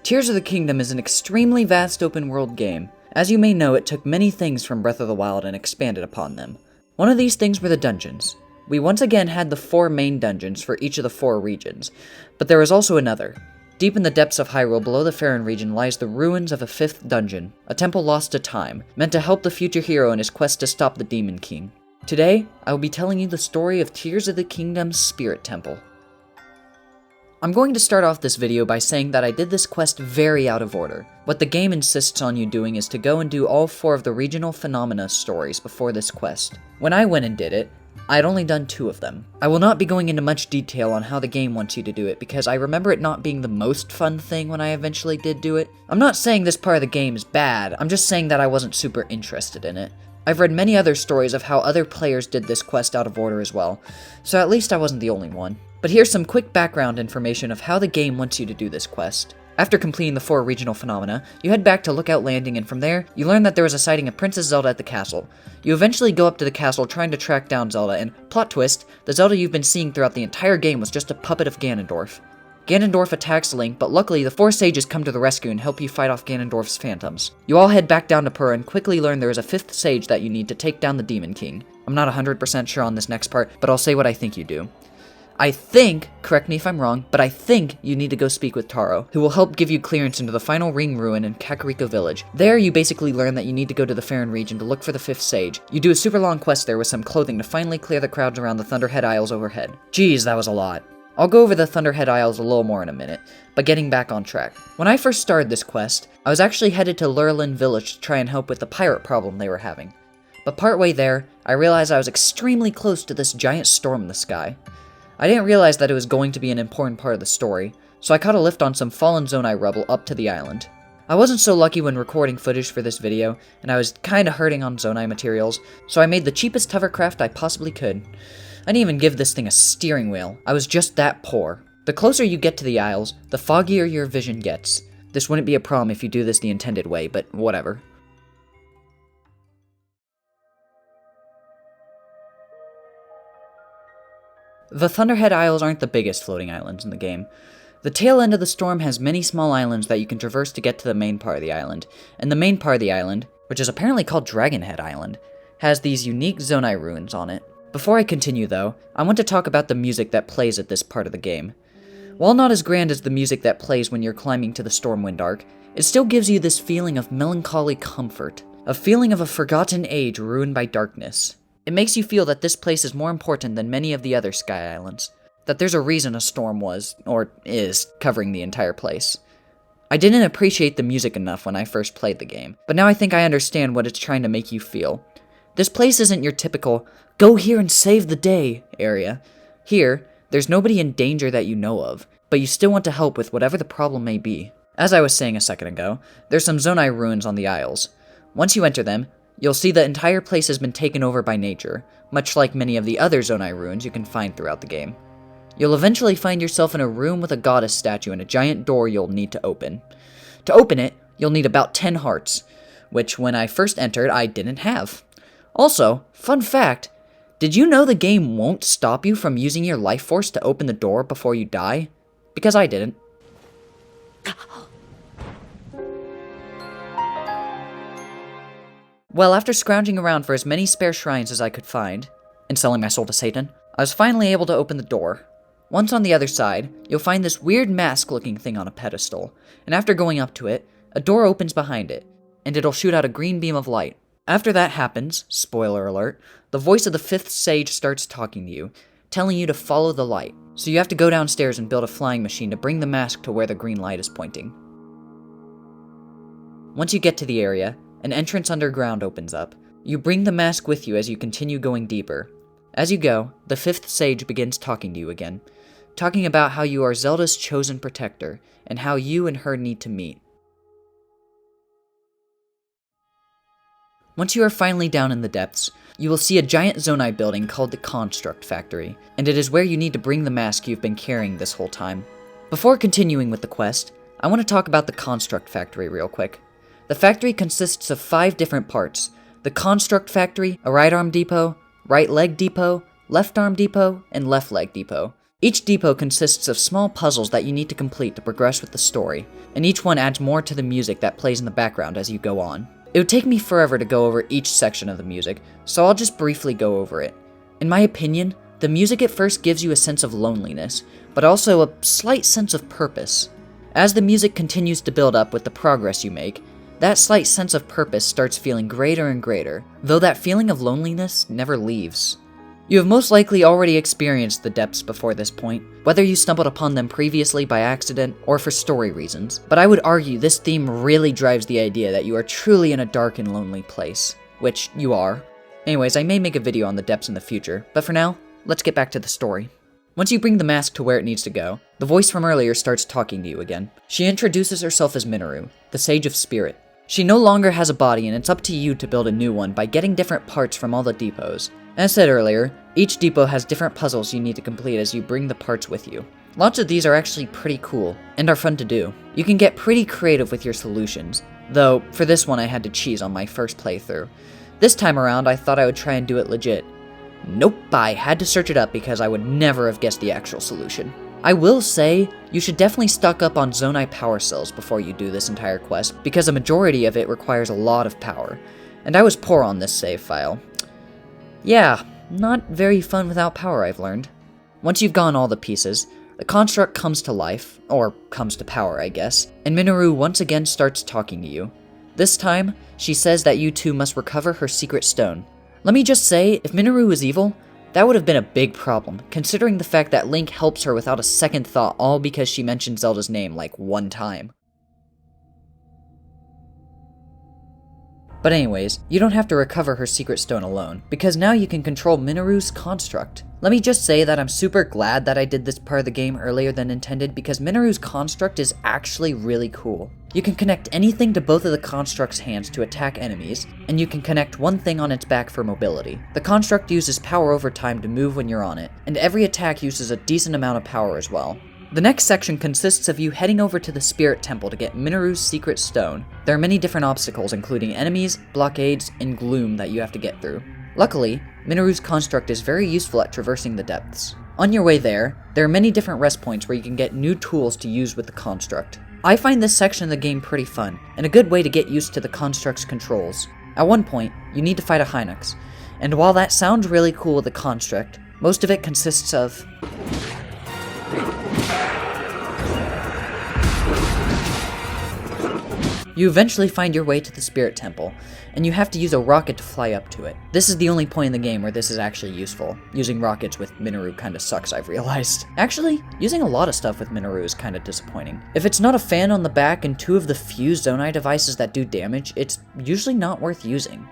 Tears of the Kingdom is an extremely vast open-world game. As you may know, it took many things from Breath of the Wild and expanded upon them. One of these things were the dungeons. We once again had the 4 main dungeons for each of the 4 regions, but there was also another. Deep in the depths of Hyrule below the Faron region lies the ruins of a 5th dungeon, a temple lost to time, meant to help the future hero in his quest to stop the Demon King. Today, I will be telling you the story of Tears of the Kingdom's Spirit Temple. I'm going to start off this video by saying that I did this quest very out of order. What the game insists on you doing is to go and do all 4 of the regional phenomena stories before this quest. When I went and did it, I had only done 2 of them. I will not be going into much detail on how the game wants you to do it because I remember it not being the most fun thing when I eventually did do it. I'm not saying this part of the game is bad, I'm just saying that I wasn't super interested in it. I've read many other stories of how other players did this quest out of order as well, so at least I wasn't the only one. But here's some quick background information of how the game wants you to do this quest. After completing the 4 regional phenomena, you head back to Lookout Landing, and from there, you learn that there was a sighting of Princess Zelda at the castle. You eventually go up to the castle trying to track down Zelda, and plot twist, the Zelda you've been seeing throughout the entire game was just a puppet of Ganondorf. Ganondorf attacks Link, but luckily the 4 sages come to the rescue and help you fight off Ganondorf's phantoms. You all head back down to Purah and quickly learn there is a 5th sage that you need to take down the Demon King. I'm not 100% sure on this next part, but I'll say what I think you do. I think, correct me if I'm wrong, but I think you need to go speak with Taro, who will help give you clearance into the final ring ruin in Kakariko Village. There, you basically learn that you need to go to the Faron region to look for the 5th sage. You do a super long quest there with some clothing to finally clear the crowds around the Thunderhead Isles overhead. Jeez, that was a lot. I'll go over the Thunderhead Isles a little more in a minute, but getting back on track. When I first started this quest, I was actually headed to Lurelin Village to try and help with the pirate problem they were having. But partway there, I realized I was extremely close to this giant storm in the sky. I didn't realize that it was going to be an important part of the story, so I caught a lift on some fallen Zonai rubble up to the island. I wasn't so lucky when recording footage for this video, and I was kinda hurting on Zonai materials, so I made the cheapest hovercraft I possibly could. I didn't even give this thing a steering wheel. I was just that poor. The closer you get to the Isles, the foggier your vision gets. This wouldn't be a problem if you do this the intended way, but whatever. The Thunderhead Isles aren't the biggest floating islands in the game. The tail end of the storm has many small islands that you can traverse to get to the main part of the island, and the main part of the island, which is apparently called Dragonhead Island, has these unique Zonai ruins on it. Before I continue though, I want to talk about the music that plays at this part of the game. While not as grand as the music that plays when you're climbing to the Stormwind Arc, it still gives you this feeling of melancholy comfort, a feeling of a forgotten age ruined by darkness. It makes you feel that this place is more important than many of the other Sky Islands, that there's a reason a storm was, or is, covering the entire place. I didn't appreciate the music enough when I first played the game, but now I think I understand what it's trying to make you feel. This place isn't your typical, go here and save the day area. Here, there's nobody in danger that you know of, but you still want to help with whatever the problem may be. As I was saying a second ago, there's some Zonai ruins on the Isles. Once you enter them, you'll see the entire place has been taken over by nature, much like many of the other Zonai ruins you can find throughout the game. You'll eventually find yourself in a room with a goddess statue and a giant door you'll need to open. To open it, you'll need about 10 hearts, which when I first entered, I didn't have. Also, fun fact, did you know the game won't stop you from using your life force to open the door before you die? Because I didn't. Well, after scrounging around for as many spare shrines as I could find, and selling my soul to Satan, I was finally able to open the door. Once on the other side, you'll find this weird mask-looking thing on a pedestal, and after going up to it, a door opens behind it, and it'll shoot out a green beam of light. After that happens, spoiler alert, the voice of the 5th sage starts talking to you, telling you to follow the light, so you have to go downstairs and build a flying machine to bring the mask to where the green light is pointing. Once you get to the area, an entrance underground opens up. You bring the mask with you as you continue going deeper. As you go, the 5th sage begins talking to you again, talking about how you are Zelda's chosen protector, and how you and her need to meet. Once you are finally down in the depths, you will see a giant Zonai building called the Construct Factory, and it is where you need to bring the mask you've been carrying this whole time. Before continuing with the quest, I want to talk about the Construct Factory real quick. The factory consists of 5 different parts: the Construct Factory, a right arm depot, right leg depot, left arm depot, and left leg depot. Each depot consists of small puzzles that you need to complete to progress with the story, and each one adds more to the music that plays in the background as you go on. It would take me forever to go over each section of the music, so I'll just briefly go over it. In my opinion, the music at first gives you a sense of loneliness, but also a slight sense of purpose. As the music continues to build up with the progress you make, that slight sense of purpose starts feeling greater and greater, though that feeling of loneliness never leaves. You have most likely already experienced the depths before this point, whether you stumbled upon them previously by accident or for story reasons, but I would argue this theme really drives the idea that you are truly in a dark and lonely place, which you are. Anyways, I may make a video on the depths in the future, but for now, let's get back to the story. Once you bring the mask to where it needs to go, the voice from earlier starts talking to you again. She introduces herself as Minoru, the Sage of Spirit. She no longer has a body, and it's up to you to build a new one by getting different parts from all the depots. As said earlier, each depot has different puzzles you need to complete as you bring the parts with you. Lots of these are actually pretty cool, and are fun to do. You can get pretty creative with your solutions, though for this one I had to cheese on my first playthrough. This time around I thought I would try and do it legit. Nope, I had to search it up because I would never have guessed the actual solution. I will say, you should definitely stock up on Zonai power cells before you do this entire quest, because a majority of it requires a lot of power, and I was poor on this save file. Yeah, not very fun without power, I've learned. Once you've gone all the pieces, the construct comes to life, or comes to power I guess, and Minoru once again starts talking to you. This time, she says that you two must recover her secret stone. Let me just say, if Minoru is evil, that would have been a big problem, considering the fact that Link helps her without a second thought all because she mentioned Zelda's name like one time. But anyways, you don't have to recover her secret stone alone, because now you can control Minoru's construct. Let me just say that I'm super glad that I did this part of the game earlier than intended, because Minoru's construct is actually really cool. You can connect anything to both of the construct's hands to attack enemies, and you can connect one thing on its back for mobility. The construct uses power over time to move when you're on it, and every attack uses a decent amount of power as well. The next section consists of you heading over to the Spirit Temple to get Minoru's secret stone. There are many different obstacles, including enemies, blockades, and gloom that you have to get through. Luckily, Minoru's construct is very useful at traversing the depths. On your way there are many different rest points where you can get new tools to use with the construct. I find this section of the game pretty fun, and a good way to get used to the construct's controls. At one point, you need to fight a Hinox, and while that sounds really cool with the construct, most of it consists of you eventually find your way to the Spirit Temple, and you have to use a rocket to fly up to it. This is the only point in the game where this is actually useful. Using rockets with Minoru kinda sucks, I've realized. Actually, using a lot of stuff with Minoru is kinda disappointing. If it's not a fan on the back and two of the few Zonai devices that do damage, it's usually not worth using.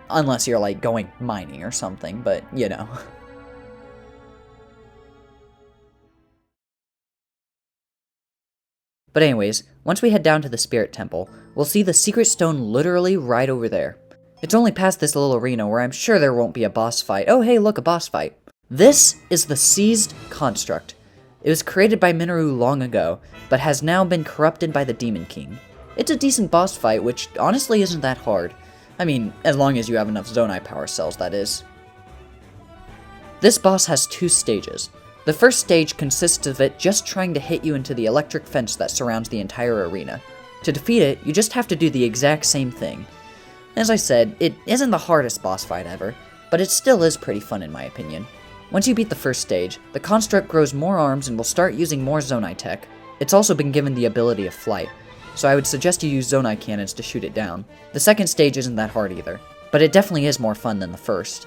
Unless you're like going mining or something, but you know. But anyways, once we head down to the Spirit Temple, we'll see the secret stone literally right over there. It's only past this little arena where I'm sure there won't be a boss fight. Oh hey, look, a boss fight. This is the Seized Construct. It was created by Minoru long ago, but has now been corrupted by the Demon King. It's a decent boss fight, which honestly isn't that hard. I mean, as long as you have enough Zonai power cells, that is. This boss has two stages. The first stage consists of it just trying to hit you into the electric fence that surrounds the entire arena. To defeat it, you just have to do the exact same thing. As I said, it isn't the hardest boss fight ever, but it still is pretty fun in my opinion. Once you beat the first stage, the construct grows more arms and will start using more Zonai tech. It's also been given the ability of flight, so I would suggest you use Zonai cannons to shoot it down. The second stage isn't that hard either, but it definitely is more fun than the first.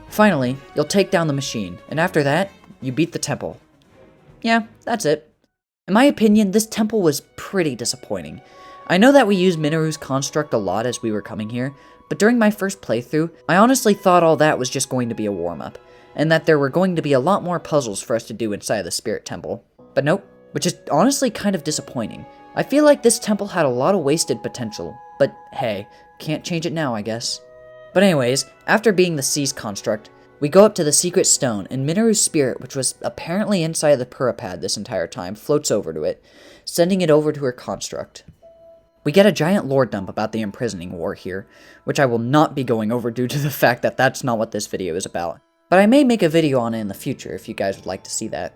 Finally, you'll take down the machine, and after that, you beat the temple. Yeah, that's it. In my opinion, this temple was pretty disappointing. I know that we used Minoru's construct a lot as we were coming here, but during my first playthrough, I honestly thought all that was just going to be a warm-up, and that there were going to be a lot more puzzles for us to do inside the Spirit Temple. But nope, which is honestly kind of disappointing. I feel like this temple had a lot of wasted potential, but hey, can't change it now, I guess. But anyways, after being the Seized Construct, we go up to the secret stone, and Minoru's spirit, which was apparently inside the Purapad this entire time, floats over to it, sending it over to her construct. We get a giant lore dump about the imprisoning war here, which I will not be going over due to the fact that that's not what this video is about. But I may make a video on it in the future if you guys would like to see that.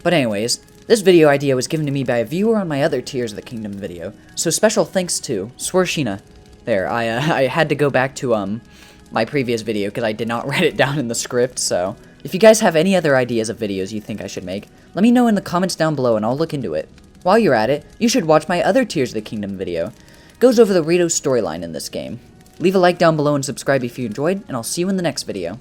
But anyways, this video idea was given to me by a viewer on my other Tears of the Kingdom video, so special thanks to Swershina. There, I had to go back to, my previous video because I did not write it down in the script, so if you guys have any other ideas of videos you think I should make, let me know in the comments down below and I'll look into it. While you're at it, you should watch my other Tears of the Kingdom video. It goes over the Rito storyline in this game. Leave a like down below and subscribe if you enjoyed, and I'll see you in the next video.